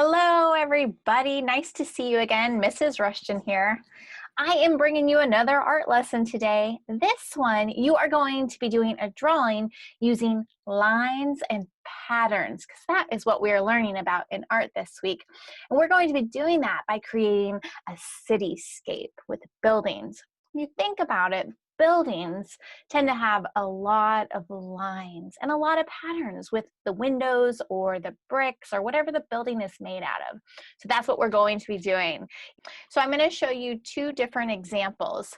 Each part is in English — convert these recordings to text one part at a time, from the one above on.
Hello, everybody. Nice to see you again. Mrs. Rushton here. I am bringing you another art lesson today. This one, you are going to be doing a drawing using lines and patterns, because that is what we are learning about in art this week. And we're going to be doing that by creating a cityscape with buildings. When you think about it, buildings tend to have a lot of lines and a lot of patterns with the windows or the bricks or whatever the building is made out of. So that's what we're going to be doing. So I'm going to show you two different examples.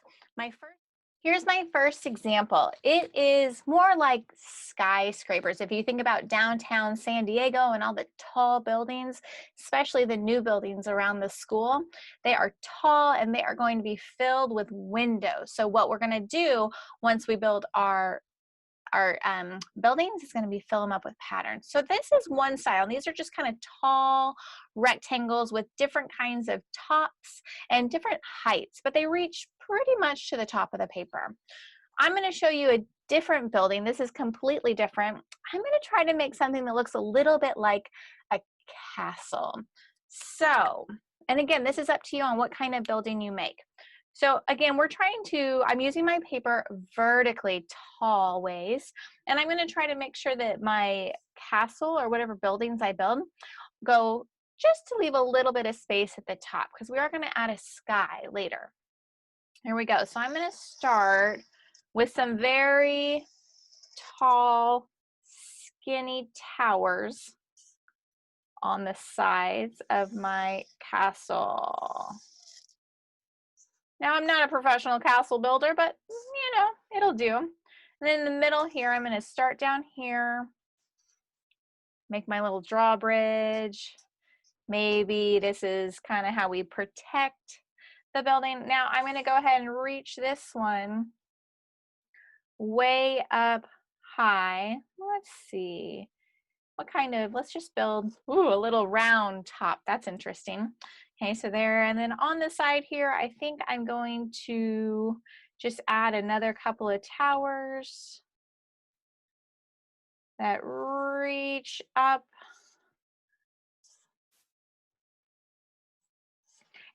Here's my first example. It is more like skyscrapers. If you think about downtown San Diego and all the tall buildings, especially the new buildings around the school, they are tall and they are going to be filled with windows. So what we're going to do once we build our buildings is going to be fill them up with patterns. So this is one style. These are just kind of tall rectangles with different kinds of tops and different heights, but they reach pretty much to the top of the paper. I'm going to show you a different building. This is completely different. I'm going to try to make something that looks a little bit like a castle. So, and again, this is up to you on what kind of building you make. So again, I'm using my paper vertically tall ways, and I'm going to try to make sure that my castle or whatever buildings I build go just to leave a little bit of space at the top, because we are going to add a sky later. Here we go. So I'm going to start with some very tall, skinny towers on the sides of my castle. Now, I'm not a professional castle builder, but it'll do. And then in the middle here, I'm going to start down here, make my little drawbridge. Maybe this is kind of how we protect the building. Now, I'm going to go ahead and reach this one way up high. Let's see. Let's just build, a little round top. That's interesting. Okay, so there, and then on the side here, I think I'm going to just add another couple of towers that reach up.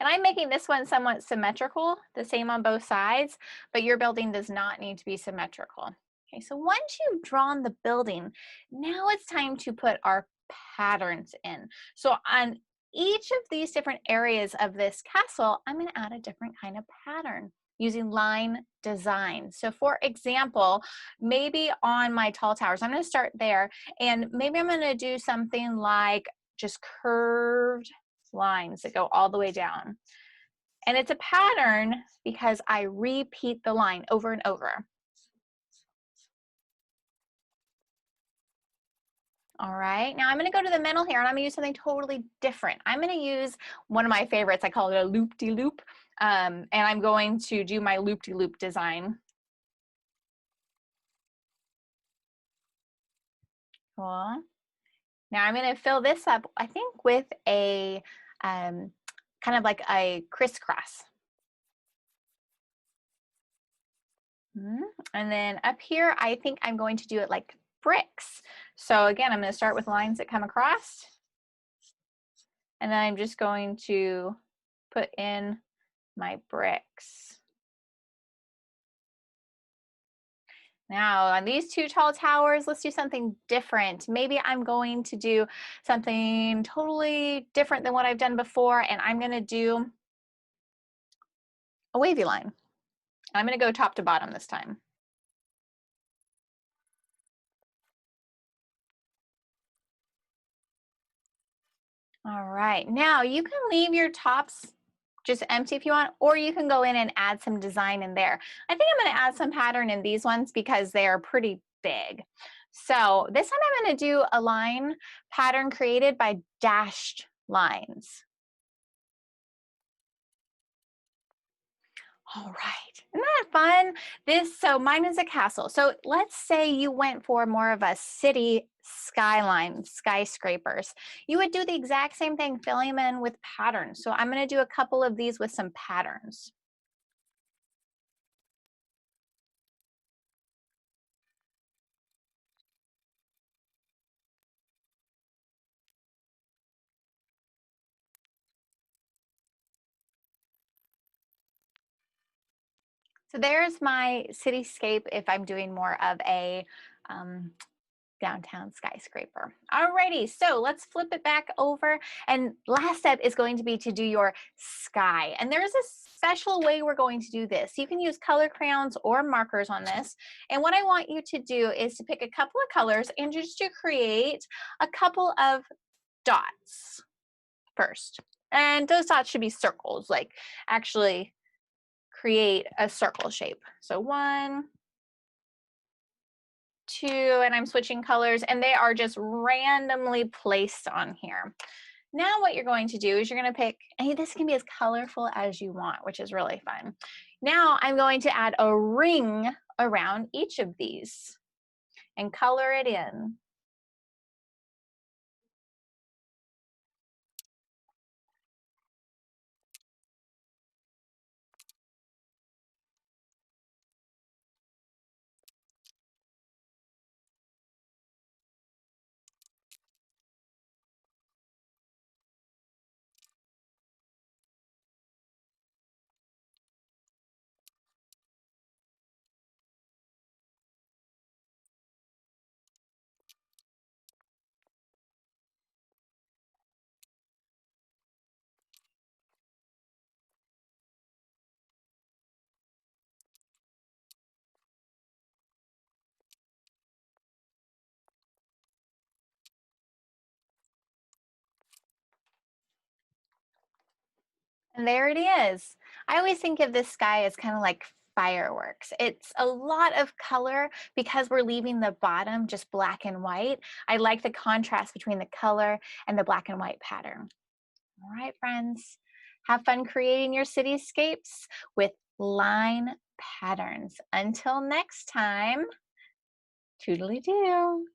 And I'm making this one somewhat symmetrical, the same on both sides, but your building does not need to be symmetrical. Okay, so once you've drawn the building, now it's time to put our patterns in. So on each of these different areas of this castle, I'm going to add a different kind of pattern using line design. So for example, maybe on my tall towers, I'm going to start there, and maybe I'm going to do something like just curved lines that go all the way down. And it's a pattern because I repeat the line over and over. All right, now I'm going to go to the middle here, and I'm going to use something totally different. I'm going to use one of my favorites. I call it a loop-de-loop, and I'm going to do my loop-de-loop design. Cool. Now I'm going to fill this up, I think, with a kind of like a crisscross. And then up here, I think I'm going to do it like bricks. So again, I'm going to start with lines that come across, and then I'm just going to put in my bricks. Now on these two tall towers, let's do something different. Maybe I'm going to do something totally different than what I've done before, and I'm going to do a wavy line. I'm going to go top to bottom this time. All right, now you can leave your tops just empty if you want, or you can go in and add some design in there. I think I'm going to add some pattern in these ones because they are pretty big. So this time I'm going to do a line pattern created by dashed lines. All right, isn't that fun? So mine is a castle. So let's say you went for more of a city skyline, skyscrapers. You would do the exact same thing, filling them in with patterns. So I'm going to do a couple of these with some patterns. So there's my cityscape if I'm doing more of a um, downtown skyscraper. Alrighty, so let's flip it back over. And last step is going to be to do your sky. And there's a special way we're going to do this. You can use color crayons or markers on this. And what I want you to do is to pick a couple of colors and just to create a couple of dots first. And those dots should be circles, like actually create a circle shape. So 1, 2, and I'm switching colors, and they are just randomly placed on here. Now what you're going to do is you're going to pick, and this can be as colorful as you want, which is really fun. Now I'm going to add a ring around each of these and color it in. And there it is. I always think of this sky as kind of like fireworks. It's a lot of color because we're leaving the bottom just black and white. I like the contrast between the color and the black and white pattern. All right, friends, have fun creating your cityscapes with line patterns. Until next time, toodly-doo.